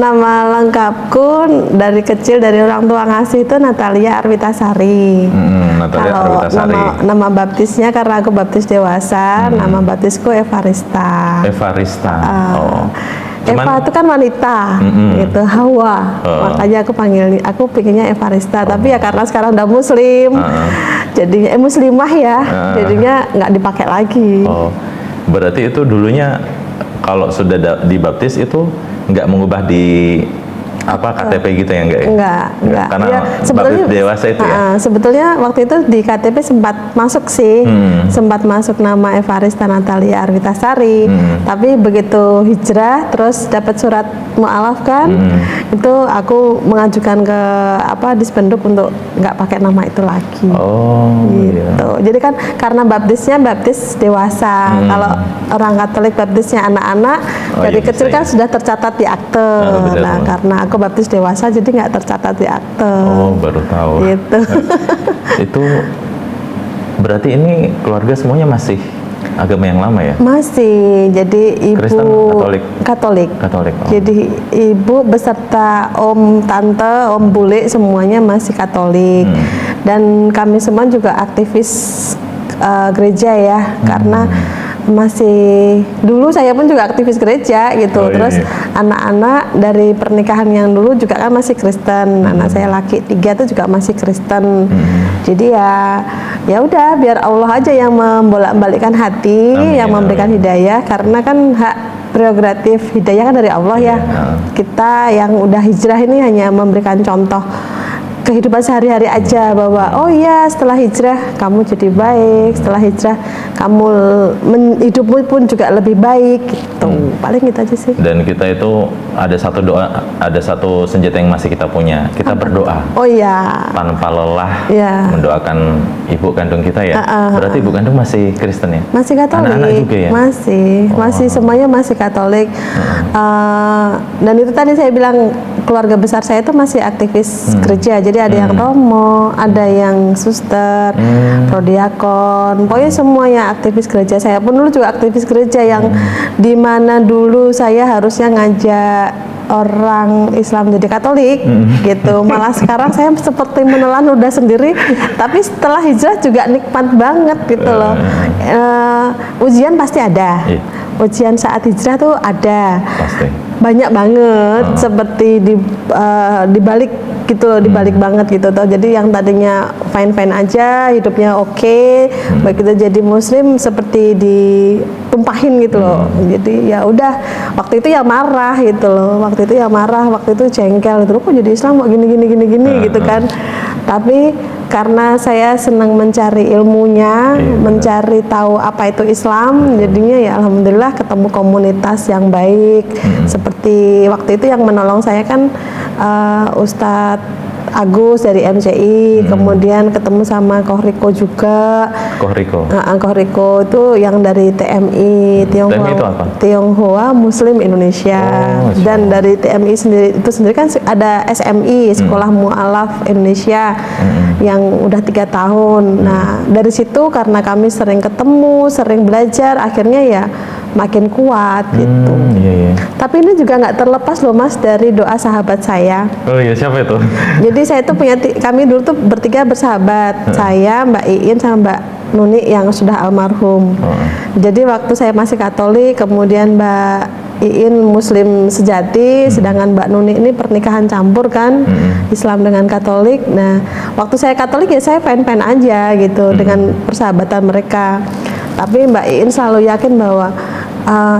Nama lengkapku dari kecil dari orang tua ngasih itu Natalia Arwitasari. Natalia Kalau Arwitasari. nama baptisnya karena aku baptis dewasa, nama baptisku Evarista. Evarista. Eva itu kan wanita, gitu, Hawa. Makanya aku pengennya Evarista. Tapi ya karena sekarang udah Muslim, jadinya muslimah ya, jadinya nggak dipakai lagi. Berarti itu dulunya kalau sudah dibaptis itu nggak mengubah di KTP gitu ya, enggak. Karena ya, sebetulnya dewasa itu ya. Sebetulnya waktu itu di KTP sempat masuk sih, sempat masuk nama Evarista Natalia Arwitasari. Tapi begitu hijrah terus dapat surat mu'alaf kan, itu aku mengajukan ke Dispenduk untuk nggak pakai nama itu lagi. Gitu. Jadi kan karena baptis dewasa. Kalau orang Katolik baptisnya anak-anak, dari kecil kan sudah tercatat di akte. Nah, karena aku baptis dewasa jadi nggak tercatat di akte. Baru tahu. Gitu. Itu berarti ini keluarga semuanya masih agama yang lama ya? Masih. Jadi ibu Kristen, Katolik. Katolik. Jadi ibu beserta om, tante, om bule semuanya masih Katolik. Dan kami semua juga aktivis gereja ya, karena masih dulu saya pun juga aktivis gereja gitu. Terus anak-anak dari pernikahan yang dulu juga kan masih Kristen. Anak saya laki 3 itu juga masih Kristen. Jadi ya udah biar Allah aja yang membolak-balikkan hati, yang memberikan hidayah, karena kan hak prerogatif hidayah kan dari Allah ya. Kita yang udah hijrah ini hanya memberikan contoh kehidupan sehari-hari aja, bahwa oh iya setelah hijrah kamu jadi baik, setelah hijrah kamu hidupmu pun juga lebih baik gitu. Paling gitu aja sih. Dan kita itu ada satu doa, ada satu senjata yang masih kita punya, kita berdoa. Oh iya. Tanpa lelah mendoakan ibu kandung kita ya. Berarti ibu kandung masih Kristen ya? Masih Katolik. Anak-anak juga ya? Masih semuanya masih Katolik. Dan itu tadi saya bilang keluarga besar saya itu masih aktivis gereja. Jadi ada yang romo, ada yang suster, prodiakon, pokoknya semuanya aktivis gereja. Saya pun dulu juga aktivis gereja, yang dimana dulu saya harusnya ngajak orang Islam jadi Katolik gitu. Malah sekarang saya seperti menelan ludah sendiri. Tapi setelah hijrah juga nikmat banget gitu loh. Ujian pasti ada. Ujian saat hijrah tuh ada. Pasti. Banyak banget, seperti di balik gitu loh, dibalik banget gitu toh. Jadi yang tadinya fine-fine aja, hidupnya oke, begitu jadi muslim seperti ditumpahin gitu loh. Jadi ya udah, waktu itu ya marah gitu loh. Waktu itu ya marah, waktu itu jengkel gitu loh, kok jadi Islam kok gini gitu kan. Tapi karena saya senang mencari ilmunya, mencari tahu apa itu Islam, jadinya ya alhamdulillah ketemu komunitas yang baik. Seperti waktu itu yang menolong saya kan Ustadz Agus dari MCI, kemudian ketemu sama Kohriko juga. Kohriko itu yang dari TMI, Tionghoa Muslim Indonesia. Dan dari TMI sendiri kan ada SMI, Sekolah Mu'alaf Indonesia, yang udah 3 tahun. Nah dari situ karena kami sering ketemu, sering belajar, akhirnya ya makin kuat gitu. Tapi ini juga nggak terlepas loh Mas dari doa sahabat saya. Oh iya, siapa itu? Jadi saya tuh kami dulu tuh bertiga bersahabat, saya, Mbak Iin sama Mbak Nuni yang sudah almarhum. Jadi waktu saya masih Katolik, kemudian Mbak Iin Muslim sejati, sedangkan Mbak Nuni ini pernikahan campur kan, Islam dengan Katolik. Nah waktu saya Katolik ya saya fine-fine aja gitu dengan persahabatan mereka. Tapi Mbak Iin selalu yakin bahwa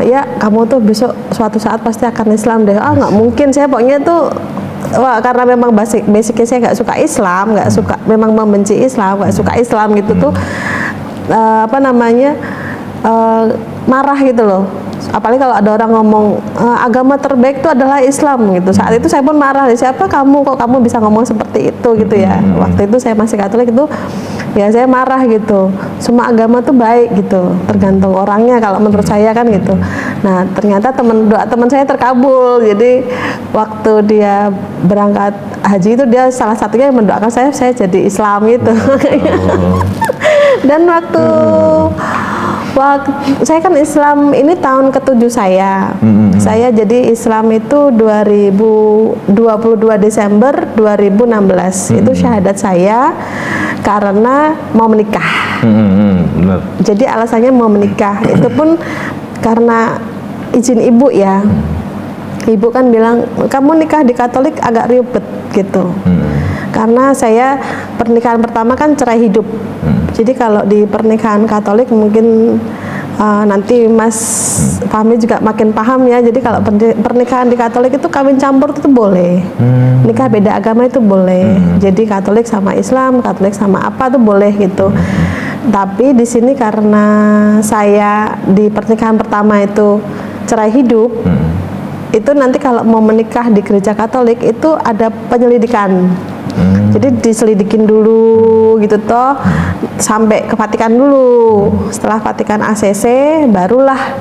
ya kamu tuh besok suatu saat pasti akan Islam deh. Nggak mungkin, saya pokoknya tuh karena memang basicnya saya nggak suka Islam, nggak suka, memang membenci Islam, nggak suka Islam gitu tuh marah gitu loh. Apalagi kalau ada orang ngomong agama terbaik itu adalah Islam gitu. Saat itu saya pun marah, siapa kamu, kok kamu bisa ngomong seperti itu gitu ya. Waktu itu saya masih Katolik itu ya saya marah gitu. Semua agama tuh baik gitu, tergantung orangnya kalau menurut saya kan gitu. Nah ternyata doa teman saya terkabul. Jadi waktu dia berangkat haji itu dia salah satunya yang mendoakan saya jadi Islam gitu. Dan waktu saya kan Islam ini tahun ke-7 saya. Saya jadi Islam itu 2022 Desember 2016. Itu syahadat saya karena mau menikah. Benar. Jadi alasannya mau menikah. Itu pun karena izin ibu ya. Ibu kan bilang, kamu nikah di Katolik agak ribet gitu. Karena saya pernikahan pertama kan cerai hidup. Jadi kalau di pernikahan Katolik mungkin nanti Mas Fahmi juga makin paham ya. Jadi kalau pernikahan di Katolik itu kawin campur itu boleh. Nikah beda agama itu boleh. Jadi Katolik sama Islam, Katolik sama apa tuh boleh gitu. Tapi di sini karena saya di pernikahan pertama itu cerai hidup, itu nanti kalau mau menikah di gereja Katolik itu ada penyelidikan. Jadi diselidikin dulu gitu toh, sampai ke Vatikan dulu. Setelah Vatikan ACC barulah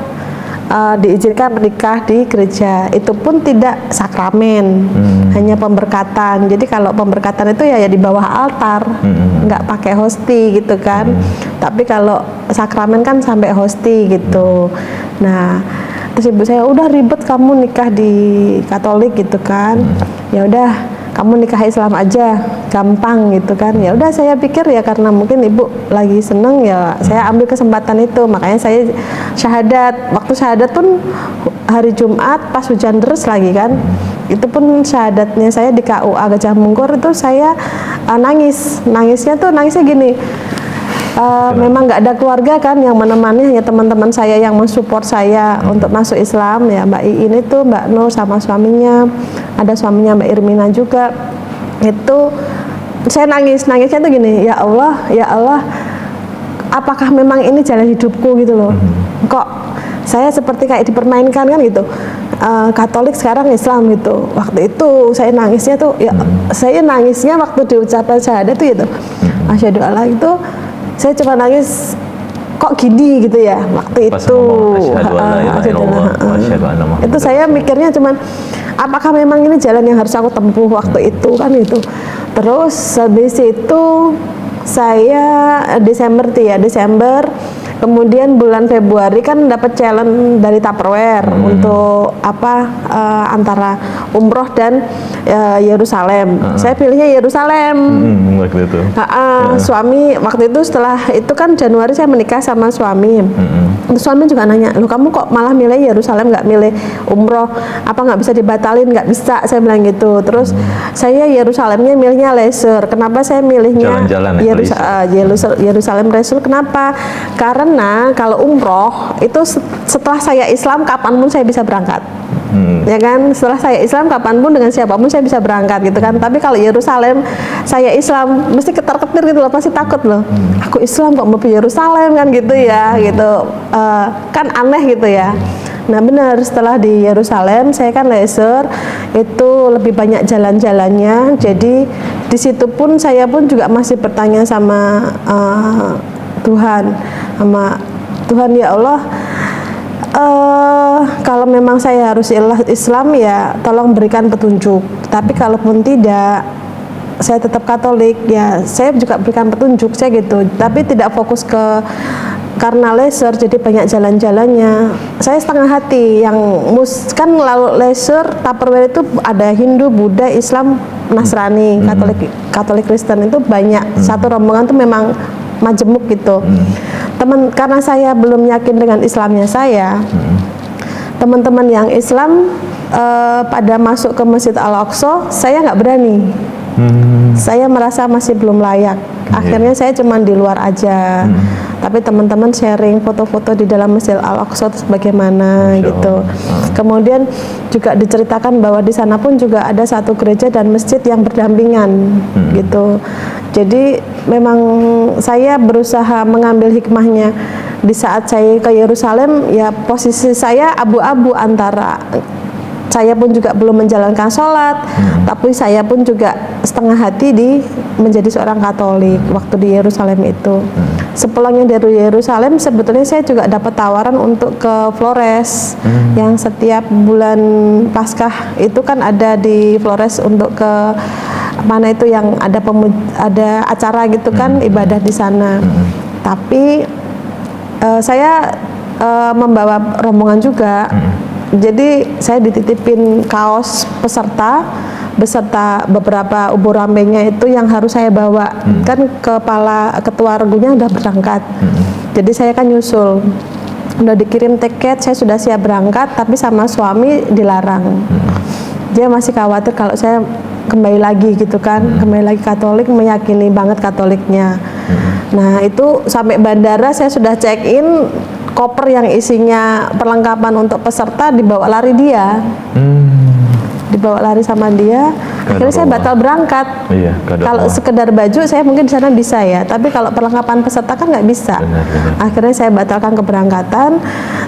diizinkan menikah di gereja. Itu pun tidak sakramen, hanya pemberkatan. Jadi kalau pemberkatan itu ya di bawah altar, nggak pakai hosti gitu kan. Tapi kalau sakramen kan sampai hosti gitu. Nah, terus ibu saya, udah ribet kamu nikah di Katolik gitu kan. Ya udah, kamu nikah Islam aja, gampang gitu kan. Ya udah, saya pikir ya karena mungkin ibu lagi seneng ya, saya ambil kesempatan itu. Makanya saya syahadat. Waktu syahadat pun hari Jumat pas hujan deras lagi kan. Itu pun syahadatnya saya di KUA Gajah Mungkur itu saya nangis. Nangisnya gini. Memang nggak ada keluarga kan yang menemani, hanya teman-teman saya yang mensupport saya untuk masuk Islam ya. Mbak Iin itu, Mbak Nur sama suaminya, ada suaminya Mbak Irmina juga. Itu saya nangisnya tuh gini, ya Allah, apakah memang ini jalan hidupku gitu loh. Kok saya seperti kayak dipermainkan kan gitu. Katolik sekarang Islam gitu. Waktu itu saya nangisnya tuh ya, saya nangisnya waktu diucapkan syahadat itu gitu. Asyhadu alla itu saya cuma nangis, kok gini gitu ya waktu Pas itu. Itu saya mikirnya cuman, apakah memang ini jalan yang harus aku tempuh waktu itu kan itu. Terus habis itu saya Desember, kemudian bulan Februari kan dapat challenge dari Tupperware untuk antara umroh dan Yerusalem. Saya pilihnya Yerusalem. Waktu itu. Suami waktu itu, setelah itu kan Januari saya menikah sama suami. Suami juga nanya, loh kamu kok malah milih Yerusalem, nggak milih umroh? Apa nggak bisa dibatalin? Nggak bisa, saya bilang gitu. Terus saya Yerusalemnya milihnya leisure. Kenapa saya milihnya Yerusalem leisure? Kenapa? Karena kalau umroh itu setelah saya Islam kapanpun saya bisa berangkat. Ya kan, setelah saya Islam kapanpun dengan siapapun saya bisa berangkat gitu kan. Tapi kalau Yerusalem saya Islam mesti ketar-ketir gitu loh, pasti takut loh. Aku Islam kok mau ke Yerusalem kan gitu ya, gitu kan aneh gitu ya. Nah benar, setelah di Yerusalem saya kan leisure, itu lebih banyak jalan-jalannya. Jadi di situ pun saya pun juga masih bertanya sama Tuhan ya Allah. Kalau memang saya harus Islam ya tolong berikan petunjuk. Tapi kalaupun tidak, saya tetap Katolik ya, saya juga berikan petunjuk saya gitu. Tapi tidak fokus karena leisure jadi banyak jalan-jalannya. Saya setengah hati yang kan lalu leisure Tupperware itu ada Hindu, Buddha, Islam, Nasrani, Katolik Kristen itu banyak. Satu rombongan tuh memang majemuk gitu. Karena saya belum yakin dengan Islamnya saya, teman-teman yang Islam pada masuk ke Masjid Al-Aqsa, saya nggak berani. Saya merasa masih belum layak. Akhirnya saya cuma di luar aja. Tapi teman-teman sharing foto-foto di dalam Masjid Al-Aqsa bagaimana gitu. Kemudian juga diceritakan bahwa di sana pun juga ada satu gereja dan masjid yang berdampingan gitu. Jadi memang saya berusaha mengambil hikmahnya. Di saat saya ke Yerusalem ya posisi saya abu-abu antara saya pun juga belum menjalankan sholat, tapi saya pun juga setengah hati menjadi seorang Katolik waktu di Yerusalem itu. Sepulangnya dari Yerusalem sebetulnya saya juga dapat tawaran untuk ke Flores, yang setiap bulan Paskah itu kan ada di Flores untuk ke mana itu yang ada acara gitu kan, ibadah di sana. Tapi saya membawa rombongan juga. jadi saya dititipin kaos peserta beserta beberapa ubur rambengnya itu yang harus saya bawa. Kan ketua regunya udah berangkat. Jadi saya kan nyusul. Udah dikirim tiket, saya sudah siap berangkat, tapi sama suami dilarang. Dia masih khawatir kalau saya kembali lagi gitu kan, kembali lagi Katolik, meyakini banget Katoliknya. Nah itu sampai bandara saya sudah check in, koper yang isinya perlengkapan untuk peserta dibawa lari dia. Dibawa lari sama dia, akhirnya saya batal berangkat. Iya, kalau sekedar baju saya mungkin di sana bisa ya, tapi kalau perlengkapan peserta kan nggak bisa. Benar. Akhirnya saya batalkan keberangkatan.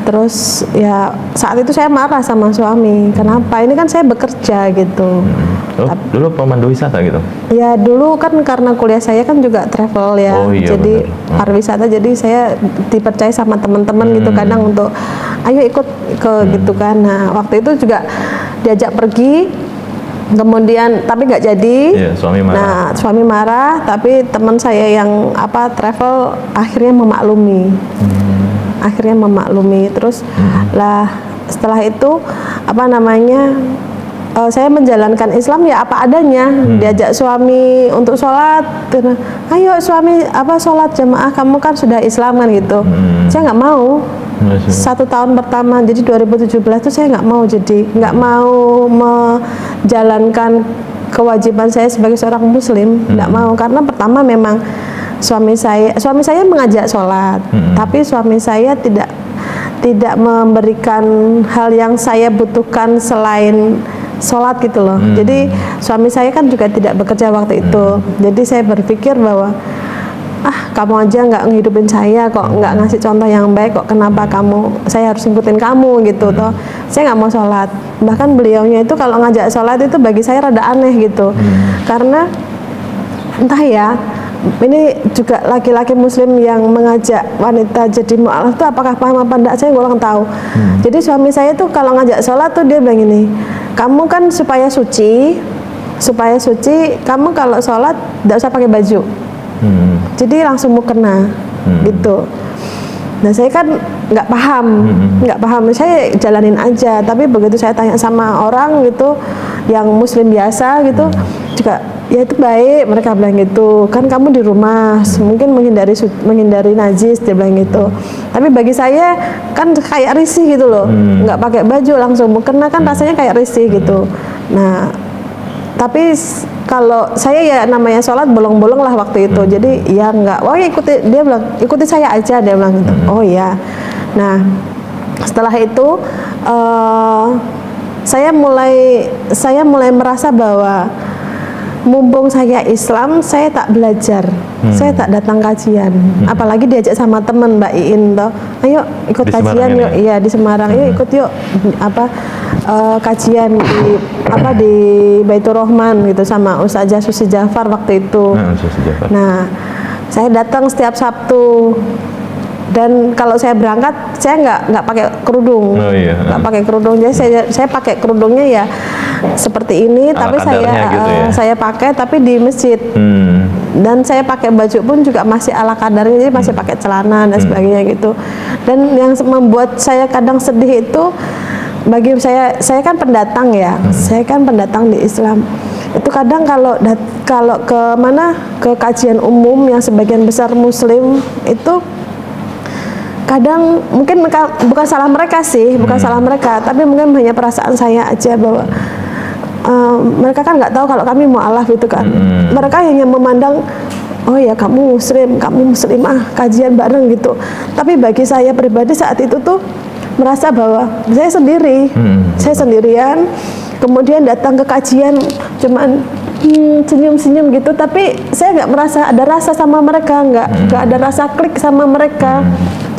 Terus ya saat itu saya marah sama suami, kenapa? Ini kan saya bekerja gitu. Dulu pemandu wisata gitu? Ya dulu kan karena kuliah saya kan juga travel ya, Oh, iya, jadi benar. pariwisata, jadi saya dipercaya sama teman-teman gitu kadang untuk ayo ikut ke gitu kan. Nah waktu itu juga diajak pergi, kemudian tapi nggak jadi. Iya, suami marah. Nah suami marah, tapi teman saya yang travel akhirnya memaklumi. Akhirnya memaklumi. Terus lah setelah itu saya menjalankan Islam ya apa adanya. Diajak suami untuk sholat, ayo suami sholat jamaah, kamu kan sudah Islam kan gitu. Saya nggak mau. 1 tahun pertama, jadi 2017 itu saya nggak mau menjalankan kewajiban saya sebagai seorang muslim, nggak mau, karena pertama memang suami saya mengajak sholat, tapi suami saya tidak memberikan hal yang saya butuhkan selain sholat gitu loh. Jadi suami saya kan juga tidak bekerja waktu itu. Jadi saya berpikir bahwa kamu aja nggak ngehidupin saya kok, nggak ngasih contoh yang baik kok, kenapa saya harus ngikutin kamu gitu toh. Saya nggak mau sholat. Bahkan beliaunya itu kalau ngajak sholat itu bagi saya rada aneh gitu. Karena entah ya, ini juga laki-laki muslim yang mengajak wanita jadi mu'alaf itu apakah paham apa enggak, saya kurang tahu. Jadi suami saya tuh kalau ngajak sholat tuh dia bilang gini, kamu kan supaya suci, kamu kalau sholat nggak usah pakai baju. Jadi langsung mukena gitu. Nah saya kan nggak paham, saya jalanin aja. Tapi begitu saya tanya sama orang gitu, yang muslim biasa gitu, juga ya itu baik, mereka bilang gitu. Kan kamu di rumah, mungkin menghindari najis, dia bilang gitu. Tapi bagi saya kan kayak risih gitu loh, nggak pakai baju langsung mukena kan rasanya kayak risih gitu. Nah tapi kalau saya ya namanya sholat bolong-bolong lah waktu itu. Jadi ya nggak, dia bilang ikuti saya aja, dia bilang gitu. Oh ya. Nah setelah itu saya mulai merasa bahwa mumpung saya Islam, saya tak belajar, saya tak datang kajian. Apalagi diajak sama teman Mbak Iin toh, ayo ikut Di kajian Semarang yuk, iya di Semarang, yuk ikut yuk kajian di Baitur Rahman gitu sama Ustazah Susi Jafar waktu itu. Nah, saya datang setiap Sabtu. Dan kalau saya berangkat, saya nggak pakai kerudung, nggak pakai kerudung. Jadi saya pakai kerudungnya ya seperti ini, tapi saya pakai tapi di masjid. Dan saya pakai baju pun juga masih ala kadarnya, jadi masih pakai celana dan sebagainya gitu. Dan yang membuat saya kadang sedih itu, bagi saya kan pendatang ya, saya kan pendatang di Islam. Itu kadang kalau ke kajian umum yang sebagian besar Muslim itu, kadang mungkin bukan salah mereka sih, tapi mungkin hanya perasaan saya aja bahwa mereka kan nggak tahu kalau kami mu'alaf gitu kan. Mereka hanya memandang, oh ya kamu muslim, kamu muslimah, kajian bareng gitu. Tapi bagi saya pribadi saat itu tuh merasa bahwa saya sendiri, saya sendirian. Kemudian datang ke kajian cuman senyum-senyum gitu, tapi saya nggak merasa ada rasa sama mereka, nggak ada rasa klik sama mereka.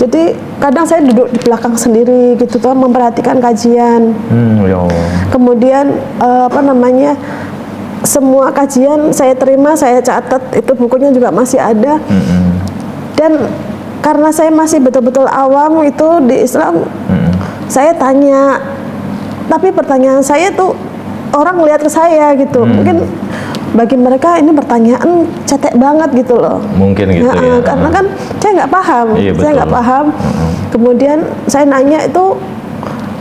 Jadi kadang saya duduk di belakang sendiri gitu tuh, memperhatikan kajian. Kemudian semua kajian saya terima, saya catat, itu bukunya juga masih ada. Dan karena saya masih betul-betul awam itu di Islam, saya tanya, tapi pertanyaan saya tuh orang lihat ke saya gitu. Mungkin bagi mereka ini pertanyaan cetek banget gitu loh. Mungkin gitu ya. Karena kan saya nggak paham, Iya, saya nggak paham. Kemudian saya nanya itu,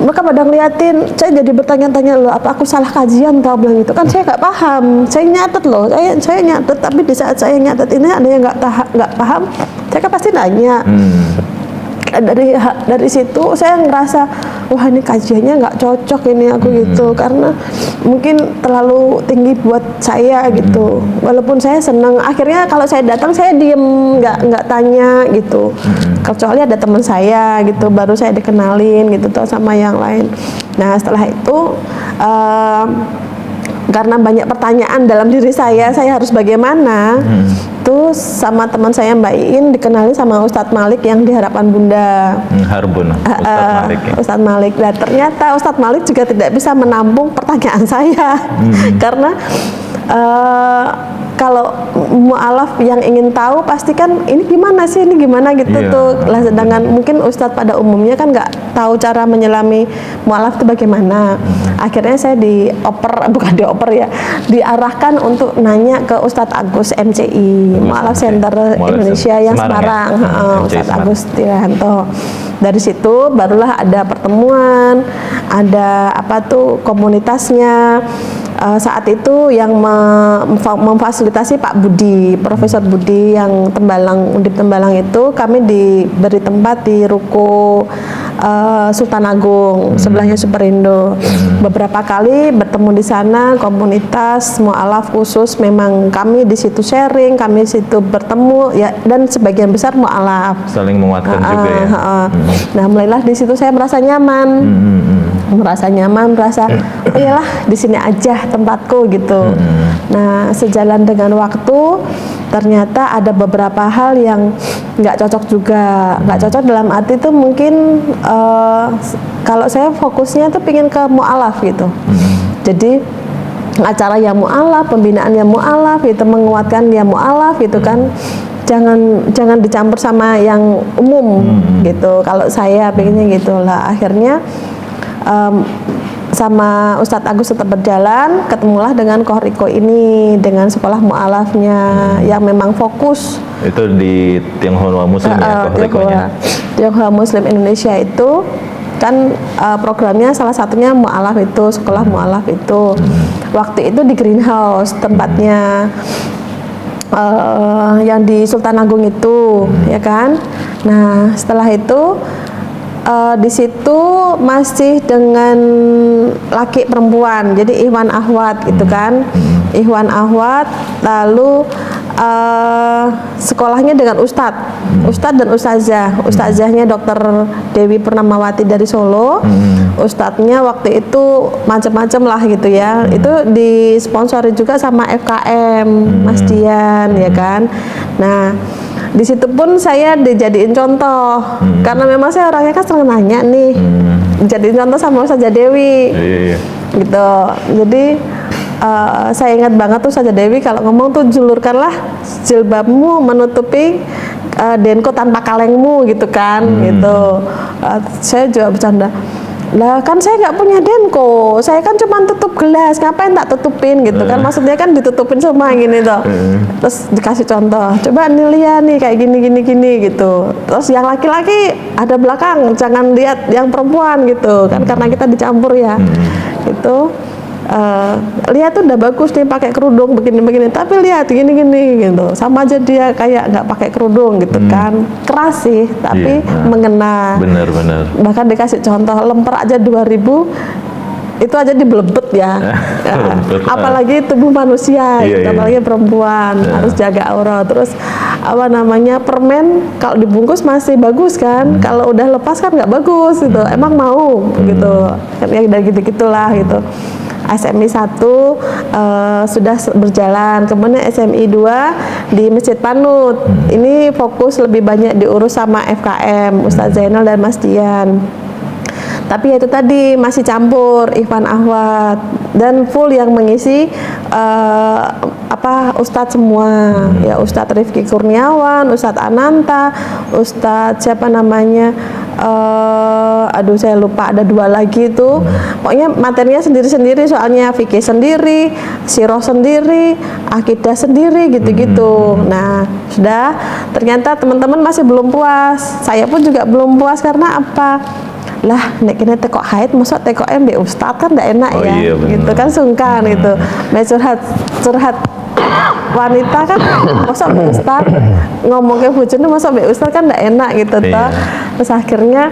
mereka pada ngeliatin, saya jadi bertanya-tanya loh, apa aku salah kajian tau, bilang gitu kan, saya nggak paham, saya nyatet loh, saya nyatet, tapi di saat saya nyatet ini ada yang nggak paham, saya kan pasti nanya. Dari situ saya ngerasa wah ini kajiannya nggak cocok ini aku gitu, karena mungkin terlalu tinggi buat saya gitu. Walaupun saya senang, akhirnya kalau saya datang saya diem, nggak tanya gitu, kecuali ada teman saya gitu baru saya dikenalin gitu tuh sama yang lain. Nah setelah itu karena banyak pertanyaan dalam diri saya harus bagaimana. Terus sama teman saya Mbak Iin dikenali sama Ustadz Malik yang di Harapan Bunda. Harbun, Ustadz Malik ya. Ustadz Malik. Nah, ternyata Ustadz Malik juga tidak bisa menampung pertanyaan saya karena kalau mu'alaf yang ingin tahu pasti kan ini gimana sih, ini gimana gitu tuh. Lah sedangkan mungkin Ustadz pada umumnya kan nggak tahu cara menyelami mu'alaf itu bagaimana. Akhirnya saya diarahkan untuk nanya ke Ustadz Agus MCI, Mu'alaf Center Indonesia yang Semarang, Ustadz Agus Tirahanto. Dari situ barulah ada pertemuan, ada komunitasnya. Saat itu yang memfasilitasi Pak Budi, Profesor Budi yang Undip Tembalang itu, kami diberi tempat di Ruko Sultan Agung, sebelahnya Superindo. Beberapa kali bertemu di sana, komunitas mu'alaf khusus, memang kami di situ sharing, kami di situ bertemu ya, dan sebagian besar mu'alaf. Saling menguatkan juga ya. Nah, mulailah di situ saya merasa nyaman. Merasa oh iyalah di sini aja tempatku gitu. Nah sejalan dengan waktu ternyata ada beberapa hal yang nggak cocok juga. Nggak cocok dalam arti itu mungkin kalau saya fokusnya tuh pingin ke mu'alaf gitu. Jadi acara yang mu'alaf, pembinaan yang mu'alaf itu, menguatkan yang mu'alaf gitu kan. Jangan dicampur sama yang umum gitu. Kalau saya pengennya gitu lah. Akhirnya sama Ustadz Agus tetap berjalan, ketemulah dengan Kohriko ini, dengan sekolah mu'alafnya yang memang fokus. Itu di Tionghoa Muslim ya, Kohrikonya? Tionghoa Muslim Indonesia itu kan programnya salah satunya mu'alaf itu, sekolah mu'alaf itu. Waktu itu di Greenhouse tempatnya, yang di Sultan Agung itu, ya kan. Nah setelah itu di situ masih dengan laki perempuan, jadi Ikhwan Ahwat gitu kan, Ikhwan Ahwat. Lalu sekolahnya dengan Ustadz dan Ustazah. Ustazahnya Dr. Dewi Purnamawati dari Solo. Ustadznya waktu itu macam-macam lah gitu ya. Itu disponsori juga sama FKM Mas Dian ya kan. Nah di situ pun saya dijadiin contoh, karena memang saya orangnya kan selalu nanya nih, dijadiin contoh sama Ustazah Dewi, gitu. Jadi saya ingat banget tuh Ustazah Dewi kalau ngomong tuh, julurkanlah jilbabmu menutupi denko tanpa kalengmu gitu kan, gitu. Saya juga bercanda, lah kan saya nggak punya denko, saya kan cuma tutup gelas, ngapain tak tutupin gitu kan, maksudnya kan ditutupin semua gini tuh. Terus dikasih contoh, coba nih lihat nih kayak gini gitu. Terus yang laki-laki ada belakang, jangan lihat yang perempuan gitu kan, karena kita dicampur ya gitu. Lihat tuh udah bagus nih pakai kerudung begini, tapi lihat gini gitu, sama aja dia kayak nggak pakai kerudung gitu kan. Keras sih tapi mengena. Bener. Bahkan dikasih contoh, lemper aja 2.000 itu aja dibelebet ya. Apalagi tubuh manusia gitu, apalagi perempuan harus jaga aurat. Terus permen kalau dibungkus masih bagus kan, kalau udah lepas kan nggak bagus gitu. Emang mau gitu ya, dari gitulah gitu. SMI 1 sudah berjalan, kemudian SMI 2 di Masjid Panut. Ini fokus lebih banyak diurus sama FKM, Ustadz Zainal dan Mas Dian. Tapi itu tadi masih campur Ikhwan Ahwat, dan full yang mengisi Ustadz semua ya, Ustadz Rifki Kurniawan, Ustadz Ananta, Ustadz siapa namanya, saya lupa, ada 2 lagi itu. Pokoknya materinya sendiri-sendiri, soalnya fikih sendiri, siroh sendiri, akidah sendiri gitu-gitu. Nah sudah, ternyata teman-teman masih belum puas, saya pun juga belum puas. Karena apa? lah nek kene tekok haid mosok tekok mbek ustaz kan ndak enak Oh ya iya, bener. gitu kan sungkan gitu. Mek curhat wanita kan mosok mbek ustaz ngomong ke bojone mosok mbek ustaz kan ndak enak gitu Iya. toh. Terus akhirnya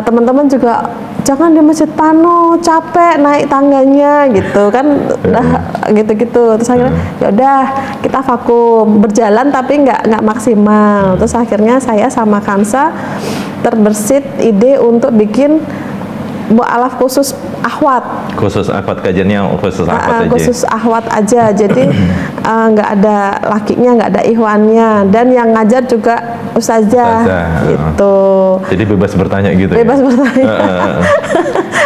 teman-teman juga jangan di masjid Pano capek naik tangganya gitu kan udah gitu-gitu. Terus akhirnya ya udah kita vakum berjalan tapi nggak maksimal. Terus akhirnya saya sama Kansa terbersit ide untuk bikin mu'alaf khusus akhwat. Khusus akhwat, kajiannya khusus akhwat aja. Khusus akhwat aja. Jadi nggak ada lakinya, nggak ada ikhwannya, dan yang ngajar juga ustazah Ustazah, gitu. Jadi bebas bertanya gitu. Bebas ya? bertanya.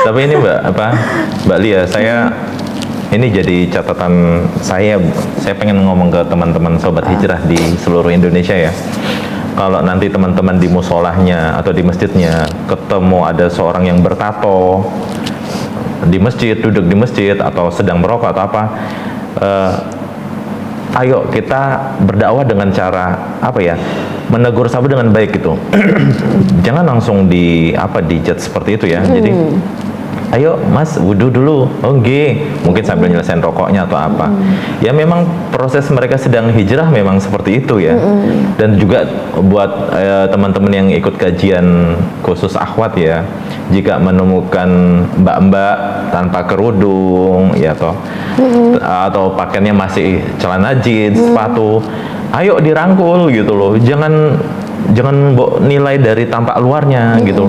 Tapi ini Mbak Lia, saya ini jadi catatan saya pengen ngomong ke teman-teman sobat hijrah di seluruh Indonesia ya. Kalau nanti teman-teman di musolahnya atau di masjidnya ketemu ada seorang yang bertato di masjid, duduk di masjid atau sedang merokok atau apa, ayo kita berdakwah dengan cara apa ya, menegur sahabat dengan baik gitu. Jangan langsung dijudge seperti itu ya. Jadi ayo mas wudhu dulu, mungkin sambil nyelesain rokoknya atau apa. Ya memang proses mereka sedang hijrah memang seperti itu ya. Dan juga buat teman-teman yang ikut kajian khusus akhwat ya, jika menemukan mbak-mbak tanpa kerudung ya atau pakaiannya masih celana jeans, sepatu, ayo dirangkul gitu loh. Jangan nilai dari tampak luarnya gitu.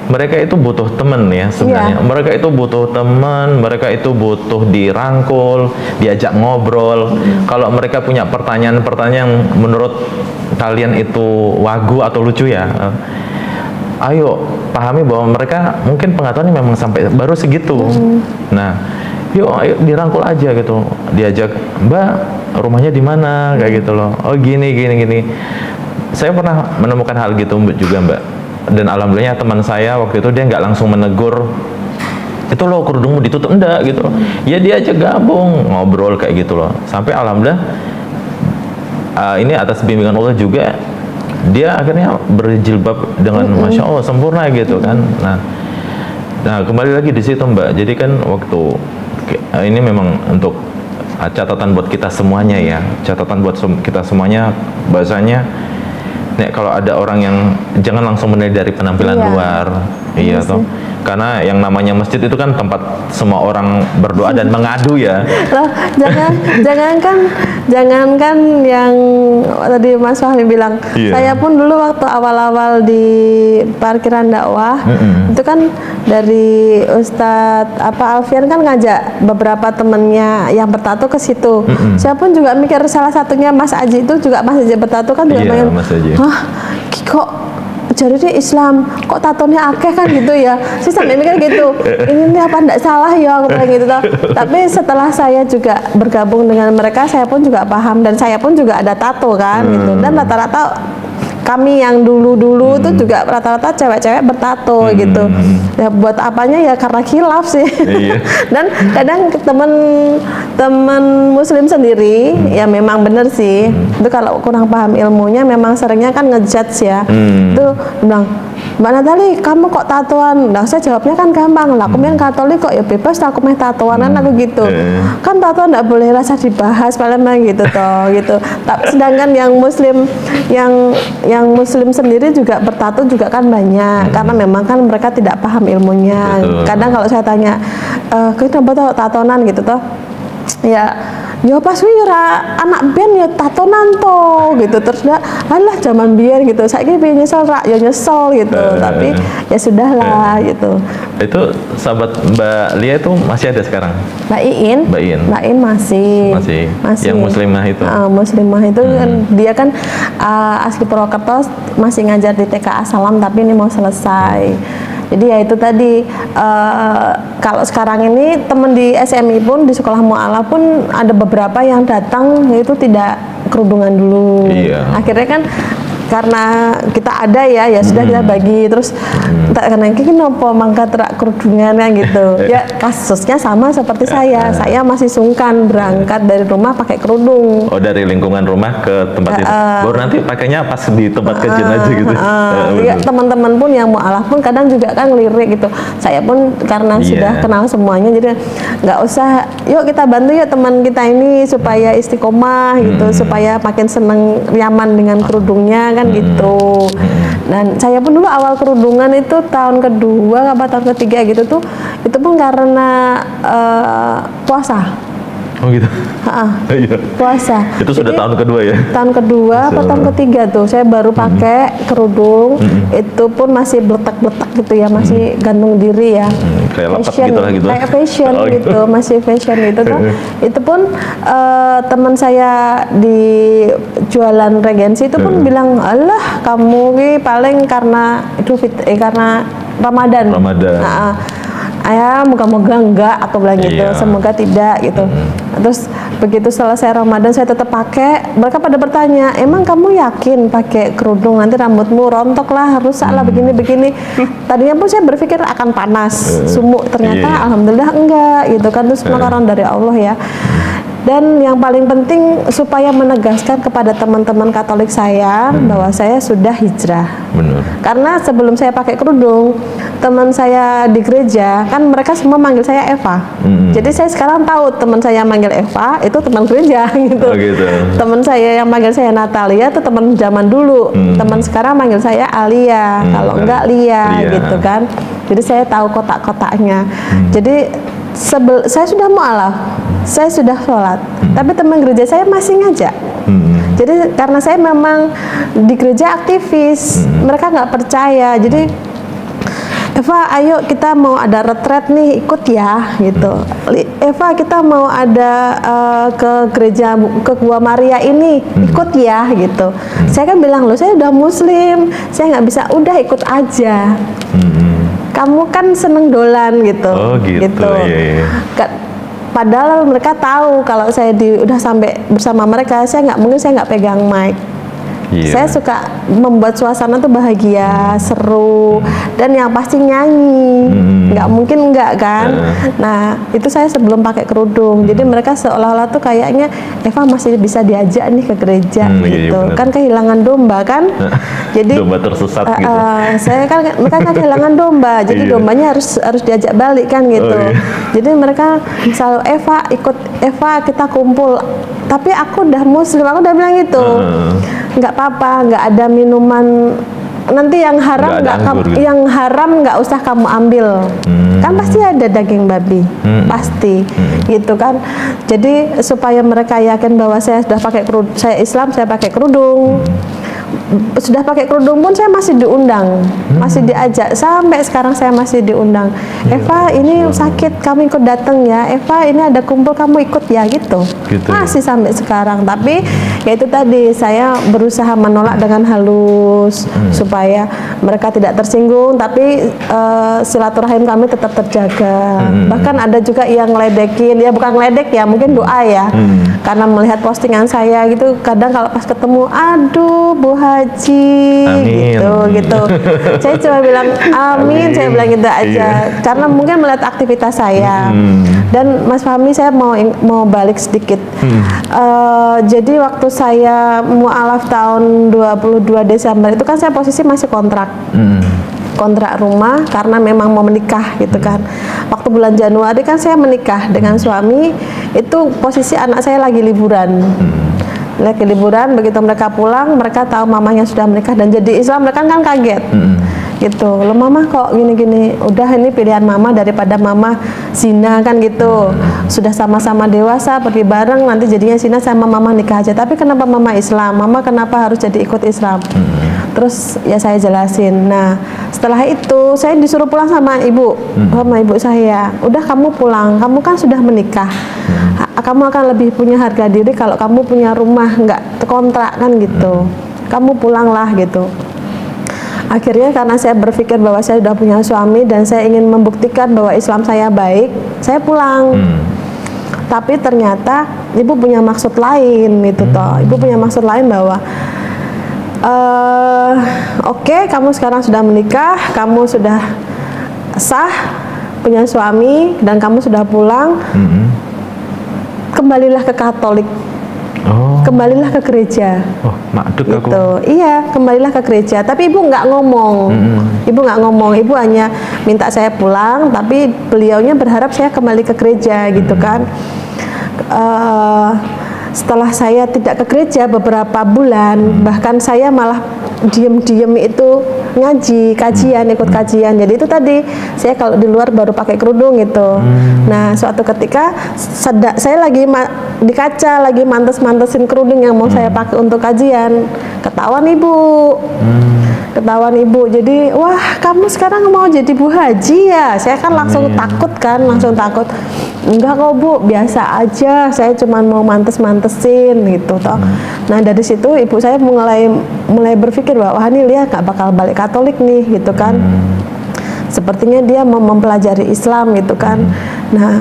Mereka itu butuh teman ya sebenarnya. Mereka itu butuh teman, mereka itu butuh dirangkul, diajak ngobrol. Kalau mereka punya pertanyaan-pertanyaan yang menurut kalian itu wagu atau lucu ya, ayo pahami bahwa mereka mungkin pengetahuannya memang sampai baru segitu. Nah, ayo dirangkul aja gitu. Diajak, Mbak, rumahnya di mana? Kayak gitu loh. Oh gini. Saya pernah menemukan hal gitu juga Mbak. Dan alhamdulillah teman saya waktu itu dia nggak langsung menegur, itu loh kerudungmu ditutup, enggak gitu loh. Ya dia aja gabung ngobrol kayak gitu loh. Sampai alhamdulillah ini atas bimbingan Allah juga dia akhirnya berjilbab dengan masya Allah sempurna gitu kan. Nah kembali lagi di situ Mbak. Jadi kan waktu ini memang untuk catatan buat kita semuanya ya. Catatan buat kita semuanya bahasanya. Nek kalau ada orang yang jangan langsung menilai dari penampilan luar, iya toh. Karena yang namanya masjid itu kan tempat semua orang berdoa dan mengadu ya. Loh, jangankan yang tadi Mas Fahmi bilang, saya pun dulu waktu awal-awal di parkiran dakwah, itu kan dari Ustadz Alfian kan ngajak beberapa temennya yang bertato ke situ. Saya pun juga mikir salah satunya Mas Aji itu juga Mas Aji bertato kan juga main. Hah, kok jadi dia Islam kok tatonya akeh kan gitu ya. Saya sampai mikir gitu, ini apa enggak salah ya aku bilang gitu toh. Tapi setelah saya juga bergabung dengan mereka, saya pun juga paham dan saya pun juga ada tato kan gitu. Dan rata-rata kami yang dulu-dulu itu juga rata-rata cewek-cewek bertato gitu. Ya buat apanya ya karena khilaf sih. Dan kadang teman muslim sendiri ya memang bener sih. Itu kalau kurang paham ilmunya memang seringnya kan ngejudge ya. Itu bilang, Mbak Natali, kamu kok tatoan? Nah, saya jawabnya kan gampang lah. Aku yang Katolik kok ya bebas, aku main tatoanan aku gitu. Kan tato nggak boleh rasa dibahas, paling gitu toh gitu. Sedangkan yang muslim yang muslim sendiri juga bertato juga kan banyak karena memang kan mereka tidak paham ilmunya. Kadang kalau saya tanya, kenapa toh tatonan gitu toh? Ya pas anak band ya tatonan toh gitu, terus alah zaman biar gitu, saya pengen nyesel ya nyesel gitu, tapi ya sudahlah gitu. Itu sahabat Mbak Lia itu masih ada sekarang? Mbak Iin masih. Yang muslimah itu? Muslimah itu kan dia kan asli Purwokerto, masih ngajar di TKA Salam tapi ini mau selesai. Jadi ya itu tadi, kalau sekarang ini teman di SMI pun, di sekolah mu'alaf pun ada beberapa yang datang itu tidak kerudungan dulu. Akhirnya kan karena kita ada ya sudah kita bagi terus tak kena iki nopo mangkat rak kerudungan kan gitu. Ya kasusnya sama seperti saya masih sungkan berangkat dari rumah pakai kerudung. Oh, dari lingkungan rumah ke tempat itu. Baru nanti pakainya pas di tempat kajian aja gitu. Ya, teman-teman pun yang mualaf pun kadang juga kan ngelirik gitu. Saya pun karena sudah kenal semuanya jadi nggak usah, yuk kita bantu yuk teman kita ini supaya istiqomah gitu, supaya makin seneng nyaman dengan kerudungnya kan gitu. Dan saya pun dulu awal kerudungan itu tahun kedua apa tahun ketiga gitu tuh, itu pun karena puasa. Oh gitu. Iya. Puasa. Itu sudah Jadi, tahun kedua ya? Tahun kedua atau tahun ketiga tuh saya baru pakai kerudung. Itu pun masih bletak-bletak gitu ya, masih gantung diri ya. Kayak lapak Fashion, gitu lah gitu. kayak fashion Oh, gitu, masih fashion gitu tuh. Itu pun teman saya di jualan regensi itu pun bilang, alah kamu ini paling karena karena Ramadan. Ayah moga-moga enggak, aku bilang gitu, semoga tidak gitu. Terus begitu selesai Ramadan saya tetap pakai, mereka pada bertanya, emang kamu yakin pakai kerudung nanti rambutmu rontok lah, rusak lah begini-begini. Tadinya pun saya berpikir akan panas, sumuk, ternyata alhamdulillah enggak gitu kan, terus makanan dari Allah ya. Dan yang paling penting supaya menegaskan kepada teman-teman Katolik saya bahwa saya sudah hijrah. Benar. Karena sebelum saya pakai kerudung, teman saya di gereja kan mereka semua manggil saya Eva. Jadi saya sekarang tahu teman saya manggil Eva itu teman gereja gitu. Oh, gitu. Teman saya yang manggil saya Natalia itu teman zaman dulu. Teman sekarang manggil saya Alia, kalau enggak Lia gitu kan. Jadi saya tahu kotak-kotaknya. Jadi saya sudah mualaf, saya sudah sholat, tapi teman gereja saya masih ngajak. Jadi karena saya memang di gereja aktivis, mereka nggak percaya. Jadi Eva, ayo kita mau ada retret nih, ikut ya gitu. Eva, kita mau ada ke gereja, ke Gua Maria ini, ikut ya gitu. Saya kan bilang, loh saya udah muslim, saya nggak bisa, udah ikut aja. Kamu kan seneng dolan gitu. Oh gitu. Iya. Padahal mereka tahu kalau saya udah sampai bersama mereka, saya nggak pegang mic. Saya suka membuat suasana tuh bahagia, seru, dan yang pasti nyanyi. Nggak mungkin enggak kan. Nah itu saya sebelum pakai kerudung. Jadi mereka seolah-olah tuh kayaknya Eva masih bisa diajak nih ke gereja gitu. Kan kehilangan domba kan. Jadi domba tersesat gitu. Saya kan mereka kan kehilangan domba. Jadi dombanya harus diajak balik kan gitu. Jadi mereka selalu Eva kita kumpul. Tapi aku udah muslim, aku udah bilang gitu. Nggak apa-apa, nggak ada minuman nanti yang haram nggak usah kamu ambil. Kan pasti ada daging babi, pasti gitu kan. Jadi supaya mereka yakin bahwa saya sudah pakai kerudung, saya Islam, saya pakai kerudung. Sudah pakai kerudung pun saya masih diundang, masih diajak, sampai sekarang saya masih diundang. Eva ini sakit, kamu ikut datang ya. Eva ini ada kumpul, kamu ikut ya gitu. Masih sampai sekarang. Tapi ya itu tadi, saya berusaha menolak dengan halus supaya mereka tidak tersinggung, tapi silaturahim kami tetap terjaga. Bahkan ada juga yang ngeledekin, ya bukan ngeledek ya, mungkin doa ya. Karena melihat postingan saya gitu, kadang kalau pas ketemu, aduh Bu Haji, gitu. Saya cuma bilang amin. Saya bilang gitu aja, karena mungkin melihat aktivitas saya. Dan Mas Fahmi, saya mau balik sedikit. Jadi waktu saya mualaf tahun 22 Desember itu kan saya posisi masih kontrak. Kontrak rumah karena memang mau menikah gitu kan. Waktu bulan Januari kan saya menikah dengan suami, itu posisi anak saya lagi liburan. Begitu mereka pulang, mereka tahu mamanya sudah menikah dan jadi Islam, mereka kan kaget. Gitu, loh mama kok gini-gini, udah ini pilihan mama daripada mama zina kan gitu. Sudah sama-sama dewasa, pergi bareng, nanti jadinya zina, sama mama nikah aja. Tapi kenapa mama Islam? Mama kenapa harus jadi ikut Islam? Terus ya saya jelasin. Nah setelah itu saya disuruh pulang sama ibu saya. Udah kamu pulang, kamu kan sudah menikah. Kamu akan lebih punya harga diri kalau kamu punya rumah, nggak terkontrak kan gitu. Kamu pulanglah gitu. Akhirnya karena saya berpikir bahwa saya sudah punya suami dan saya ingin membuktikan bahwa Islam saya baik, saya pulang. Tapi ternyata ibu punya maksud lain gitu toh. Ibu punya maksud lain bahwa Oke, kamu sekarang sudah menikah, kamu sudah sah, punya suami, dan kamu sudah pulang. Kembalilah ke Katolik, Oh, kembalilah ke gereja. oh, makduk aku. Gitu. Iya, kembalilah ke gereja. Tapi ibu nggak ngomong. Ibu nggak ngomong. Ibu hanya minta saya pulang, tapi beliaunya berharap saya kembali ke gereja, gitu kan. Setelah saya tidak ke gereja beberapa bulan, bahkan saya malah diem-diem itu ngaji, kajian, ikut kajian. Jadi itu tadi, saya kalau di luar baru pakai kerudung gitu. Nah, suatu ketika saya lagi di kaca, lagi mantes-mantesin kerudung yang mau saya pakai untuk kajian, ketahuan ibu. Ketahuan ibu. Jadi, wah, kamu sekarang mau jadi Bu Haji ya? Saya kan langsung takut kan, langsung takut. Enggak kok Bu, biasa aja, saya cuma mau mantes-mantesin gitu toh. Nah, dari situ ibu saya mulai berpikir bahwa wah, ini Lia gak bakal balik Katolik nih gitu kan. Sepertinya dia mau mempelajari Islam gitu kan. Nah,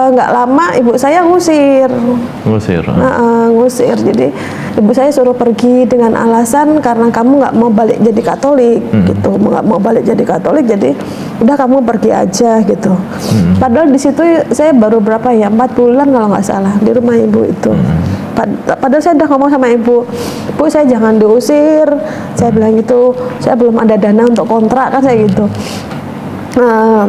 nggak lama ibu saya ngusir. Ngusir. Jadi ibu saya suruh pergi dengan alasan karena kamu nggak mau balik jadi Katolik gitu, nggak mau balik jadi Katolik, jadi udah kamu pergi aja gitu. Padahal di situ saya baru berapa ya, 4 bulan kalau nggak salah di rumah ibu itu. Padahal saya udah ngomong sama ibu, Bu, saya jangan diusir. Saya bilang gitu, saya belum ada dana untuk kontrak kan, saya gitu.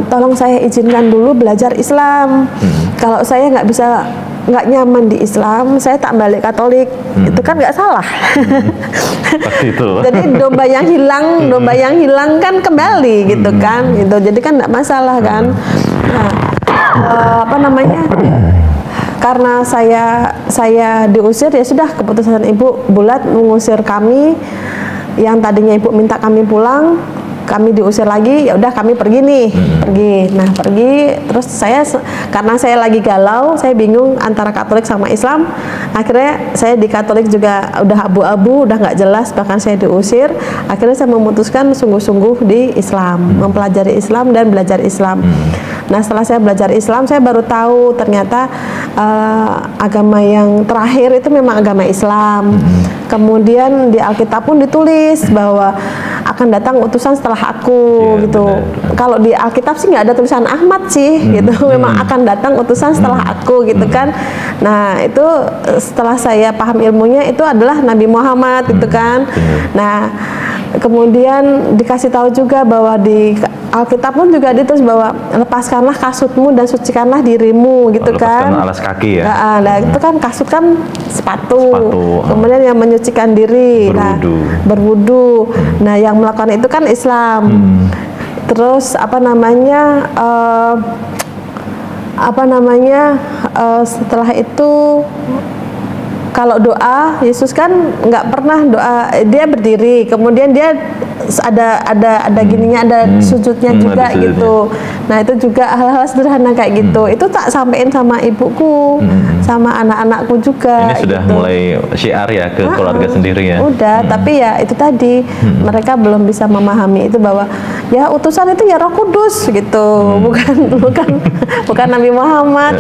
Tolong saya izinkan dulu belajar Islam. Kalau saya nggak nyaman di Islam, saya tak balik Katolik. Itu kan nggak salah. Pasti itu. Jadi domba yang hilang kan kembali gitu kan. Gitu. Jadi kan nggak masalah kan. Nah, apa namanya? Karena saya diusir, ya sudah, keputusan ibu bulat mengusir kami. Yang tadinya ibu minta kami pulang, kami diusir lagi, ya udah kami pergi nih, pergi. Terus karena saya lagi galau, saya bingung antara Katolik sama Islam. Akhirnya saya di Katolik juga udah abu-abu, udah nggak jelas, bahkan saya diusir. Akhirnya saya memutuskan sungguh-sungguh di Islam, mempelajari Islam dan belajar Islam. Nah, setelah saya belajar Islam, saya baru tahu ternyata agama yang terakhir itu memang agama Islam. Kemudian di Alkitab pun ditulis bahwa akan datang utusan setelah aku, gitu. Kalau di Alkitab sih nggak ada tulisan Ahmad sih, gitu. Memang akan datang utusan setelah aku, gitu kan. Nah, itu setelah saya paham ilmunya, itu adalah Nabi Muhammad, gitu kan. Nah, kemudian dikasih tahu juga bahwa di Alkitab pun juga ditulis bahwa lepaskanlah kasutmu dan sucikanlah dirimu, gitu kan. Lepaskan alas kaki ya. Nah, itu kan kasut kan sepatu. Kemudian yang menyucikan diri, berwudu. Nah, yang melakukan itu kan Islam. Terus setelah itu kalau doa, Yesus kan nggak pernah doa, dia berdiri, kemudian dia ada gininya, ada sujudnya juga gitu. Nah, itu juga hal-hal sederhana kayak gitu. Itu tak sampein sama ibuku, sama anak-anakku juga. Ini sudah gitu. mulai syiar ya ke keluarga sendiri ya. Udah, tapi ya itu tadi, mereka belum bisa memahami itu bahwa ya utusan itu ya Roh Kudus gitu, bukan Nabi Muhammad.